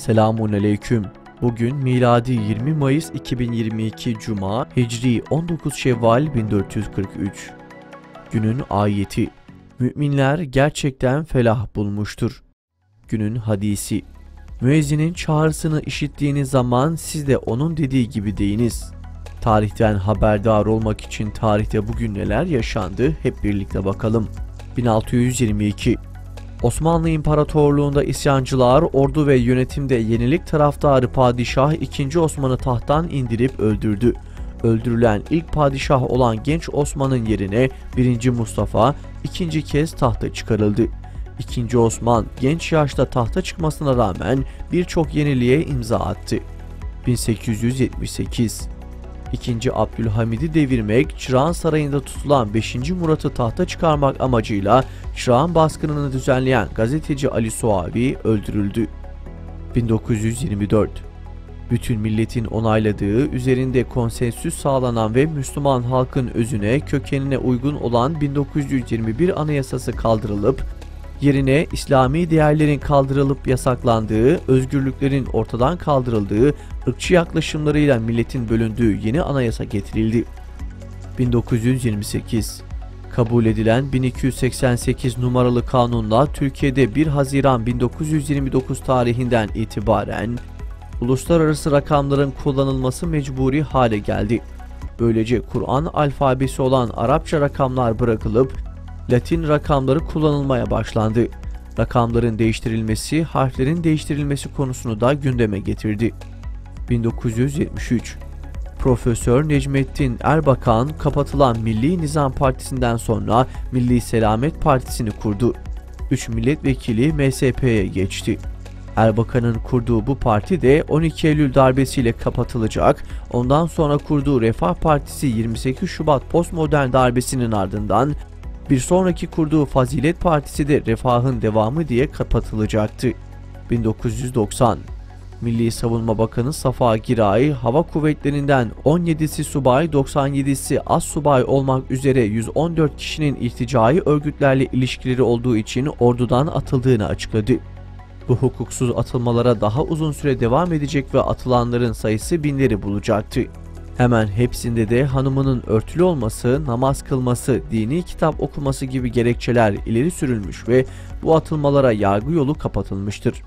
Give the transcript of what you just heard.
Selamünaleyküm. Bugün miladi 20 Mayıs 2022 Cuma, Hicri 19 Şevval 1443. Günün ayeti: Müminler gerçekten felah bulmuştur. Günün hadisi: Müezzinin çağrısını işittiğiniz zaman siz de onun dediği gibi deyiniz. Tarihten haberdar olmak için tarihte bugün neler yaşandı hep birlikte bakalım. 1622 Osmanlı İmparatorluğu'nda isyancılar ordu ve yönetimde yenilik taraftarı Padişah II. Osman'ı tahttan indirip öldürdü. Öldürülen ilk padişah olan genç Osman'ın yerine 1. Mustafa ikinci kez tahta çıkarıldı. II. Osman genç yaşta tahta çıkmasına rağmen birçok yeniliğe imza attı. 1878 II. Abdülhamid'i devirmek, Çırağan Sarayı'nda tutulan 5. Murat'ı tahta çıkarmak amacıyla Çırağan baskınını düzenleyen gazeteci Ali Suavi öldürüldü. 1924 Bütün milletin onayladığı, üzerinde konsensüs sağlanan ve Müslüman halkın özüne, kökenine uygun olan 1921 Anayasası kaldırılıp, yerine İslami değerlerin kaldırılıp yasaklandığı, özgürlüklerin ortadan kaldırıldığı, ırkçı yaklaşımlarıyla milletin bölündüğü yeni anayasa getirildi. 1928 Kabul edilen 1288 numaralı kanunla Türkiye'de 1 Haziran 1929 tarihinden itibaren uluslararası rakamların kullanılması mecburi hale geldi. Böylece Kur'an alfabesi olan Arapça rakamlar bırakılıp Latin rakamları kullanılmaya başlandı. Rakamların değiştirilmesi, harflerin değiştirilmesi konusunu da gündeme getirdi. 1973 Profesör Necmettin Erbakan kapatılan Milli Nizam Partisi'nden sonra Milli Selamet Partisi'ni kurdu. 3 milletvekili MSP'ye geçti. Erbakan'ın kurduğu bu parti de 12 Eylül darbesiyle kapatılacak, ondan sonra kurduğu Refah Partisi 28 Şubat postmodern darbesinin ardından bir sonraki kurduğu Fazilet Partisi de Refah'ın devamı diye kapatılacaktı. 1990 Milli Savunma Bakanı Safa Giray, hava kuvvetlerinden 17'si subay, 97'si astsubay olmak üzere 114 kişinin irticai örgütlerle ilişkileri olduğu için ordudan atıldığını açıkladı. Bu hukuksuz atılmalara daha uzun süre devam edecek ve atılanların sayısı binleri bulacaktı. Hemen hepsinde de hanımının örtülü olması, namaz kılması, dini kitap okuması gibi gerekçeler ileri sürülmüş ve bu atılmalara yargı yolu kapatılmıştır.